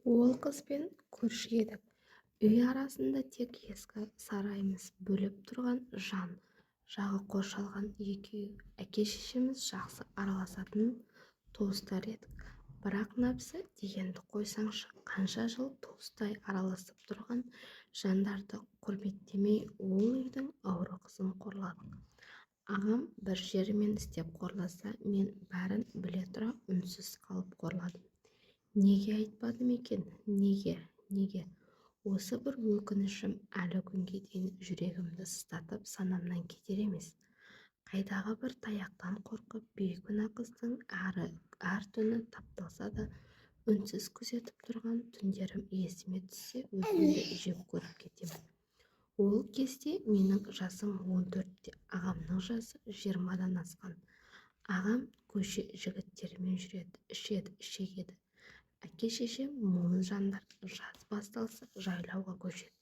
Ол қызбен көрші едік. Үй арасында тек ескі сарайымыз бөліп тұрған жан жағы қоршалған екі үй. Әке-шешеміз жақсы араласатын туыстар едік. Бірақ нәпсі дегенді қойсаңшы, қанша жыл туыстай араласып тұрған жандарды құрметтемей ол үйдің ауру қызын қорладық. Ағам бір жерімен істеп қорласа, мен бәрін біле тұра үнсіз қалып қорладым. Неге айтпадым екен? Неге? Осы бір өкінішім әлі күнге дейін жүрегімді сыздатып санамнан кетер емес. Қайдағы бір таяқтан қорқып, бейкүнә қыздың әр түні тапталса да үнсіз күзетіп тұрған түндерім есіме түссе, өзімді жек көріп кетемін. Ол кезде менің жасым 14-те, ағамның жасы 20-дан асқан. Ағам көше жігіттерімен жүреді, ішеді, шегеді. Әке-шешем момын жандар, жаз басталса жайлауға көшеді.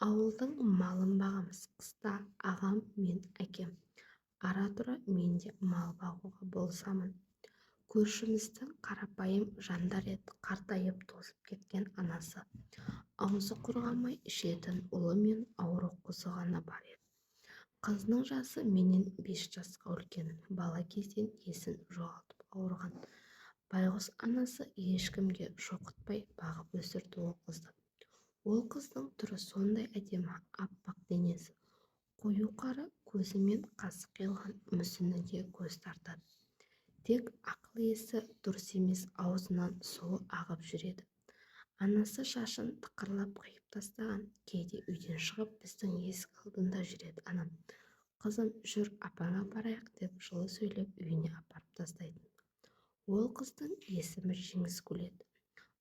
Ауылдың малын бағамыз. Қыста ағам, мен, әкем. Ара-тұра мен де мал бағуға болысамын. Көршіміздің қарапайым жандар еді, қартайып тозып кеткен анасы. Аузы құрғамай ішетін ұлы мен ауру қызы ғана бар еді. Қызының жасы менен 5 жасқа үлкен. Бала кезден есін жоғалтып ауырған. Байғұс анасы ешкімге шоқытпай бағып өсірді ол қызды. Ол қыздың түрі сондай әдемі, аппақ денесі, қою қара көзі мен қасы қиылған мүсініге көз тартады. Тек ақыл-есі дұрыс емес, аузынан суы ағып жүреді. Анасы шашын тықырлап қиып тастаған. Кейде үйден шығып біздің есік алдында жүреді. Анам, қызым, жүр апаңа барайық деп жылы сөйлеп үйіне апарып тастайтын. Ол қыздың есімі Жеңіскүл еді.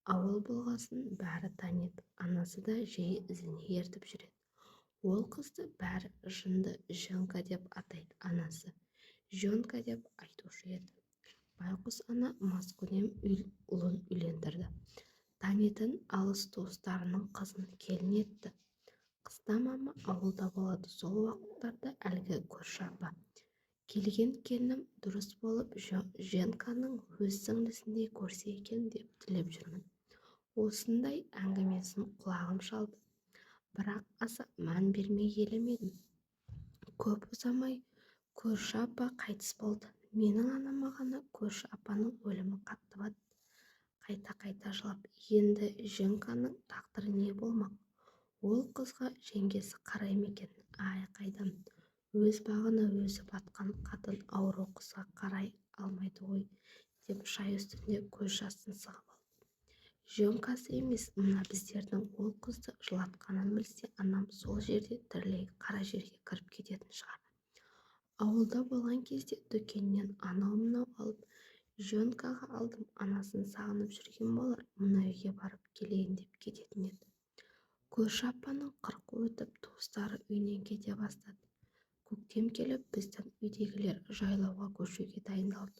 Ауыл болғасын бәрі таниды. Анасы да жиі ізіне ертіп жүреді. Ол қызды бәрі жынды Женка деп атайды. Анасы Жонка деп айтушы еді. Байқұс ана маскүнем ұлын үйлендірді. Танитын алыс туыстарының қызын келін етті. Қыста мама ауылда болады. Сол уақыттарда әлгі көрші апа, келген келінім дұрыс болып Женканың өз сіңлісіндей көрсе екен деп тілеп жүрмін. Осындай әңгімесін құлағым шалды. Бірақ аса мән бермей келемедім. Көп ұзамай көрші апа қайтыс болды. Менің анама ғана көрші апаның өлімі қатты батты. Қайта жылап, енді Женканың тағдыры не болмақ? Ол қызға жеңгесі қарай ма екен? Ай, қайдан? Өз бағына өзі батқан қатын ауру қызға қарай алмайды ғой, деп шай үстінде көз жасын сығып алды. Жөнкасы емес, мына біздердің ол қызды жылатқанын білсе, анам сол жерде тірілей қара жерге кіріп кететін шығар. Ауылда болған кезде дүкеннен анау-мынау алып Жөнкаға алдым. Анасын сағынып жүрген болар, мына үйге барып келейін деп кететін еді. Көрші апаның 40 өтіп туыстары үйінен кете бастады. Көктем келіп біздің үйдегілер жайлауға көшуге дайындалды.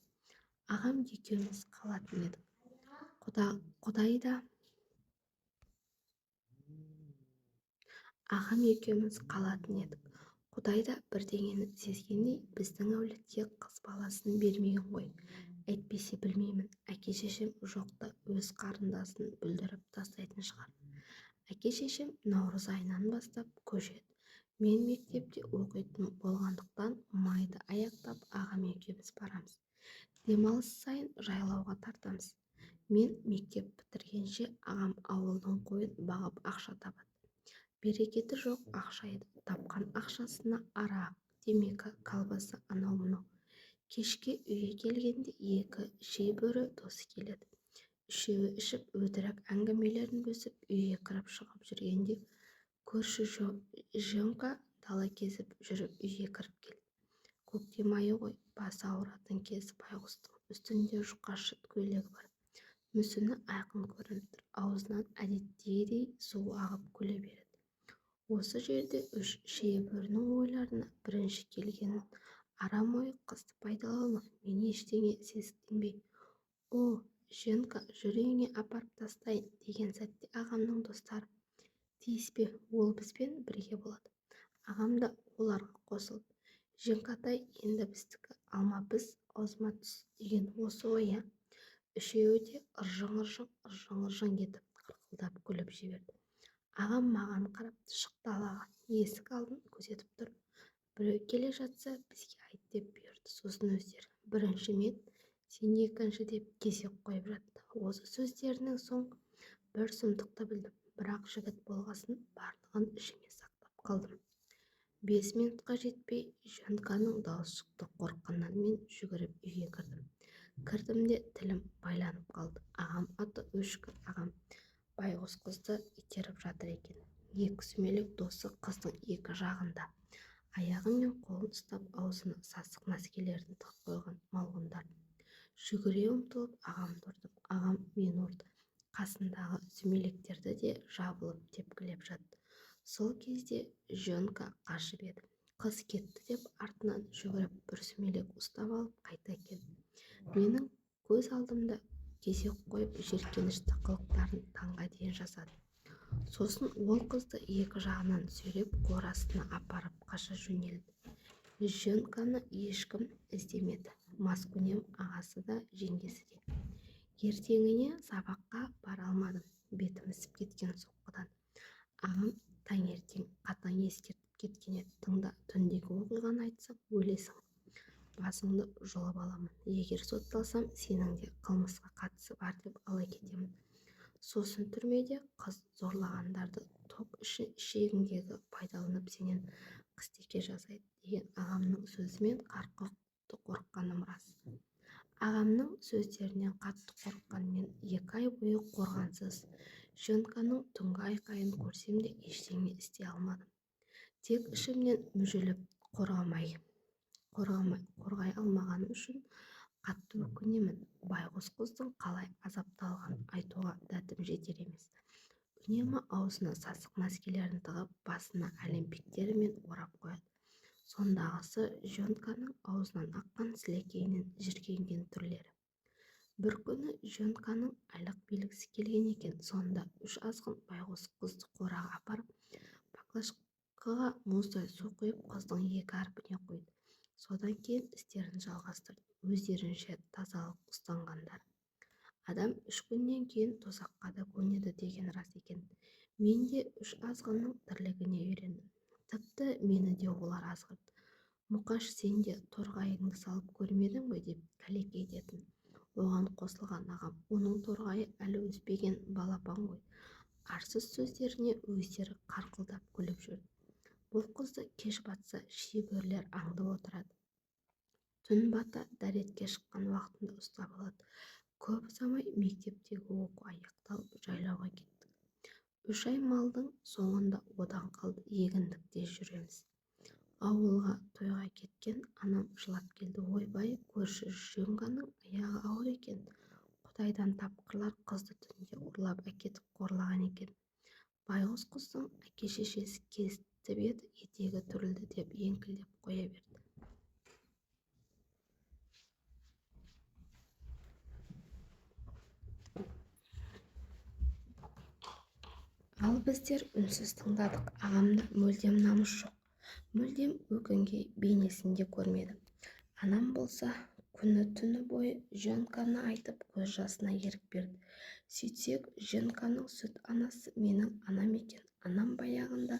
Ағам екеуміз қалатын едік. Құдай да бірдеңені сезгендей біздің әулетке қыз баласын бермеген ғой. Әйтпесе білмеймін, әке-шешем жоқта өз қарындасын бүлдіріп тастайтын шығар. Әке-шешем наурыз айынан бастап көшеді. Мен мектепте оқитын болғандықтан майды аяқтап ағам екеуміз барамыз. Демалыс сайын жайлауға тартамыз. Мен мектеп бітіргенше ағам ауылдың қойын бағып ақша табады. Берекеті жоқ ақша еді. Тапқан ақшасына арақ, темекі, колбаса, анау-мынау. Кешке үйге келгенде 2 шей-бөрі досы келеді. Үшеуі ішіп өтірік әңгімелерін бөсіп үйге кіріп шығып жүргенде көрші Женка дала кезіп жүріп үйге кіріп келді. Көктем айы ғой, басы ауыратын кез. Байғұстың үстінде жұқа шыт көйлегі бар. Мүсіні айқын көрініп тұр. Аузынан әдеттегідей су ағып күле береді. Осы жерде 3 шие-бөрінің ойларына бірінші келгенін арам ой қызды пайдалану. Мен ештеңе сезіктенбей, «О, Женка, жүр үйіңе апарып тастайын» деген сәтте ағамның достары, «Тиіспе, ол бізбен бірге болады». Ағам да оларға қосылып, «Женкатай, енді біздікі, алма біз, аузыма түс» деген осы ой. Үшеуі де ыржың-ыржың етіп қарқылдап күліп жіберді. Ағам маған қарап шық далаға, есік алдын күзетіп тұр. Біреу келе жатса бізге айт деп бұйырды. Сосын өздері бірінші мен, сен екінші деп кезек қойып жатты. Осы сөздерінен соң бір сұмдықты білдім, бірақ жігіт болғасын барлығын ішіме сақтап қалдым. 5 минутқа жетпей Жөнканың даусы шықты. Қорыққаннан мен жүгіріп үйге кірдім де тілім байланып қалды. Ағам аты Өшкір ағам байғұс қызды итеріп жатыр екен. Екі сүмелек досы қыздың екі жағында. Аяғы мен қолын ұстап аузына сасық нәскелерін тығып қойған малғұндар. Жүгіре ұмтылып ағамды ұрдым. Ағам мені ұрды. Қасындағы сүмелектерді де жабылып тепкілеп жатты. Сол кезде Жөнка қашып еді. Қыз кетті деп артынан жүгіріп бір сүмелек ұстап алып қайта келді. Менің көз алдымда кезек қойып жеркенішті қылықтарын таңға дейін жасады. Сосын ол қызды екі жағынан сүйреп қорасына апарып қаша жөнелді. Жөнканы ешкім іздемеді. Маскүнем ағасы да жеңгесі де. Ертеңіне сабаққа бара алмадым, бетім ісіп кеткен соққыдан. Ағам таңертең қатаң ескертіп кеткен еді. Тыңда, түндегі оқиғаны айтсам өлесің, басыңды жұлып аламын. Егер сотталсам, сенің де қылмысқа қатысы бар деп ала кетемін. Сосын түрмеде қыз зорлағандарды топ ішегіндегі пайдаланып сенен қыстеке жасайды деген ағамның сөзімен қатты қорыққаным рас. Ағамның сөздерінен қатты қорыққан мен 2 ай бойы қорғансыз Жөнканың түнгі айқайын көрсем де ештеңе істей алмадым. Тек ішімнен мүжіліп қорғай алмағаным үшін қатты өкінемін. Байғұс қыздың қалай азапталғанын айтуға дәтім жетер емес. Үнемі аузына сасық нәскелерін тығып, басына әлемпектерімен орап қояды. Сондағысы Жөнканың аузынан аққан сілекейінен жіркенген түрлері. Бір күні Жөнканың айлық белгісі келген екен. Сонда 3 азғын байғұс қызды қораға апарып, баклажкаға мұздай су құйып, қыздың 2 әрпіне қойды. Содан кейін істерін жалғастырды. Өздерінше тазалық ұстанғандар. Адам 3 күннен кейін тозаққа да көнеді деген рас екен. Мен де 3 азғынның тірлігіне үйрендім. Тіпті мені де олар азғырды. Мұқаш, сен де торғайыңды салып көрмедің бе деп кәлекей дедім. Оған қосылған ағам, оның торғайы әлі өспеген балапан ғой. Арсыз сөздеріне өздері қарқылдап күліп жүрді. Бұл қызды кеш батса шибөрілер аңдып отырады. Түн бата дәретке шыққан уақытында ұстап алады. Көп ұзамай мектептегі оқу аяқталып жайлауға кеттік. 3 ай малдың соңында одан қалды, егіндікте жүреміз. Ауылға тойға кеткен анам жылап келді. Ойбай, көрші Жөнканың аяғы ауыр екен. Құдайдан тапқырлар қызды түнде ұрлап әкетіп қорлаған екен. Байғұс қыздың әке-шешесі кесіп еді, етегі түрілді деп еңкілдеп қоя берді. Ал біздер үнсіз тыңдадық. Ағамда мүлдем намыс жоқ. Мүлдем өкінген бейнесін де көрмедім. Анам болса күні-түні бойы Жөнканы айтып көз жасына ерік берді. Сөйтсек, Жөнканың сүт анасы менің анам екен. Анам баяғында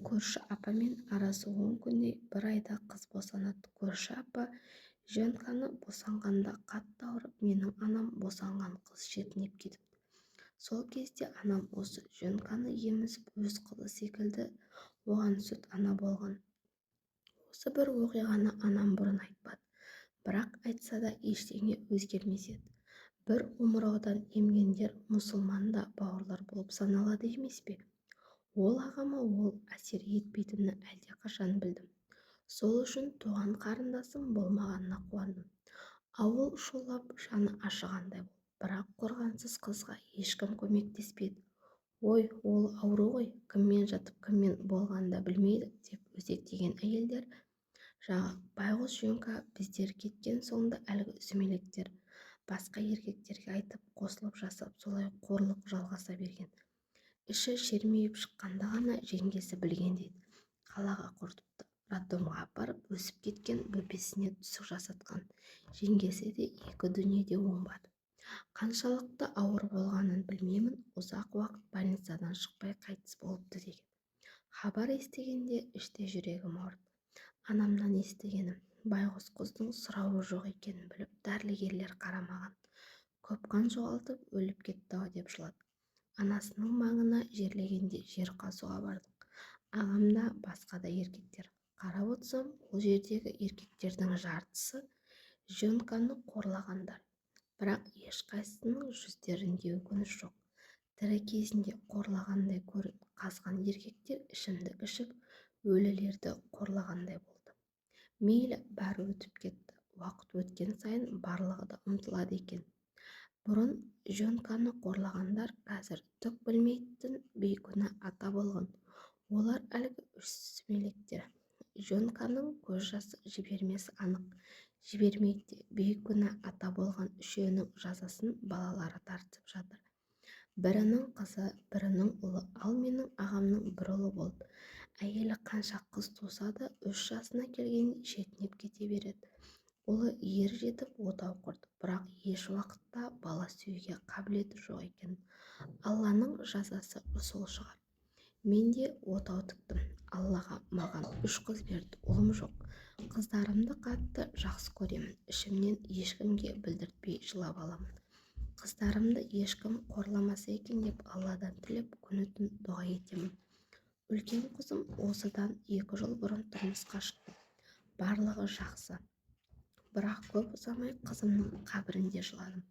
көрші апамен арасы 10 күндей, бір айда қыз босанады. Көрші апа Жөнканы босанғанда қатты ауырып, менің анам босанған қыз шетінеп кетіпті. Сол кезде анам осы Жөнканы емізіп, өз қызы секілді оған сүт ана болған. Осы бір оқиғаны анам бұрын айтпады, бірақ айтса да ештеңе өзгермес еді. Бір омыраудан емгендер мұсылманда бауырлар болып саналады емес пе? Ол ағама ол әсер етпейтінін әлдеқашан білдім. Сол үшін туған қарындасым болмағанына қуандым. Ауыл шулап жаны ашығандай болды, бірақ қорғансыз қызға ешкім көмектеспеді. Ой, ол ауру ғой, кіммен жатып кіммен болғанын да білмейді деп өсектеген әйелдер жағы. Байғұс Жөнка біздер кеткен соңда әлгі сүмелектер басқа еркектерге айтып қосылып жасап, солай қорлық жалғаса берген. Іші шермиіп шыққанда ғана жеңгесі білген дейді. Қалаға құртыпты. Роддомға апарып өсіп кеткен бөпесіне түсік жасатқан. Жеңгесі де екі дүниеде оңбады. Қаншалықты ауыр болғанын білмеймін, ұзақ уақыт больницадан шықпай қайтыс болыпты деген хабар естігенде іште жүрегім ауырды. Анамнан естігенім, байғұс қыздың сұрауы жоқ екенін біліп дәрігерлер қарамаған, көп қан жоғалтып өліп кетті-ау деп жылады. Анасының маңына жерлегенде жер қазуға бардық. Ағам да басқа да еркектер. Қарап отырсам, ол жердегі еркектердің жартысы жөнканы қорлағандар. Бірақ ешқайсысының жүздерінде өкініш жоқ. Тірі кезінде қорлағандай көрін қазған еркектер ішімдік ішіп, өлілерді қорлағандай болды. Мейлі, бәрі өтіп кетті. Уақыт өткен сайын барлығы да ұмытылады екен. Бұрын жөнканы қорлағандар қазір түк білмейтін бейкүнә ата болған. Олар әлгі үш сүмелектер. Жөнканың көз жасы жібермесі анық. Жібермейді де, бейкүнә ата болған үшеуінің жазасын балалары тартып жатыр. Бірінің қызы, бірінің ұлы, ал менің ағамның бір ұлы болды. Әйелі қанша қыз туса да 3 жасына келгенде шетінеп кете береді. Ұлы ер жетіп отау құрды, бірақ еш уақытта бала сүюге қабілеті жоқ екен. Алланың жазасы сол шығар. Мен де отау тіктім. Аллаға маған 3 қыз берді, ұлым жоқ. Қыздарымды қатты жақсы көремін. Ішімнен ешкімге білдіртпей жылап аламын. Қыздарымды ешкім қорламаса екен деп Алладан тілеп күні-түн дұға етемін. Үлкен қызым осыдан 2 жыл бұрын тұрмысқа шықты. Барлығы жақсы. Бірақ көп ұзамай қызымның қабірінде жыладым.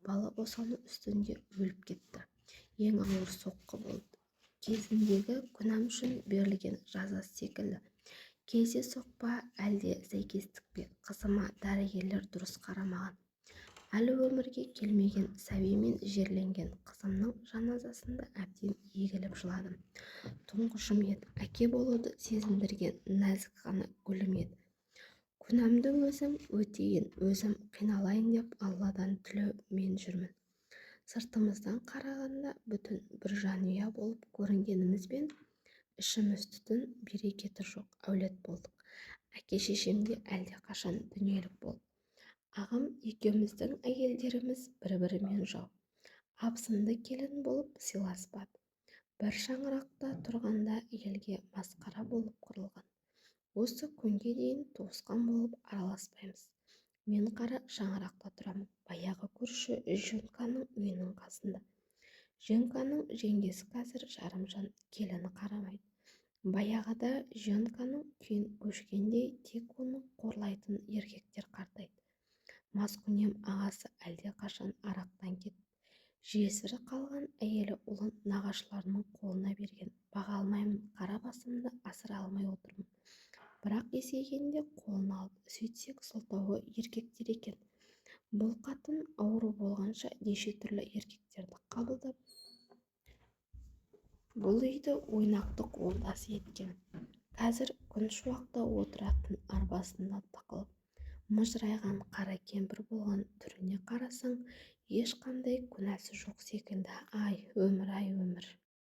Бала босану үстінде өліп кетті. Ең ауыр соққы болды. Кезіндегі күнәм үшін берілген жаза секілді. Кезе соқпа, әлде сәйкестік пе? Қызыма дәрігерлер дұрыс қарамаған. Әлі өмірге келмеген сәбимен жерленген қызымның жаназасында әбден егіліп жыладым. Тұңғышым еді, әке болуды сезіндірген нәзік ғана гүлім еді. Күнәмді өзім өтейін, өзім қиналайын деп Алладан тілеумен жүрмін. Сыртымыздан қарағанда бүтін бір жанұя болып көрінгенімізбен ішіміз түтін, берекеті жоқ әулет болдық. Әке-шешем де әлдеқашан дүниелік болды. Ағам екеуміздің әйелдеріміз бір-бірімен жау. Абсынды келін болып сыйласпады. Бір шаңырақта тұрғанда елге масқара болып құрылған. Осы күнге дейін туысқан болып араласпаймыз. Мен қара шаңырақта тұрамын. Баяғы көрші Жөнканың үйінің қасында. Жөнканың жеңгесі қазір жарымжан, келіні қарамайды. Баяғыда Жөнканың күйін көшкендей тек оны қорлайтын еркектер қартайды. Маскүнем ағасы әлдеқашан арақтан кетті. Жесірі қалған әйелі ұлын нағашыларының қолына берген. Баға алмаймын, қара басымды асыра алмай отырмын. Бірақ есейгенде қолына алды. Сөйтсек сылтауы еркектер екен. Бұл қатын ауру болғанша неше түрлі еркектерді қабылдап, бұл үйді ойнақтық ордасы еткен. Қазір күн шуақта отыратын арбасында тықылып, мыжырайған қара кемпір болған. Түріне қарасаң ешқандай күнәсі жоқ секілді. Ай, өмір, ай, өмір.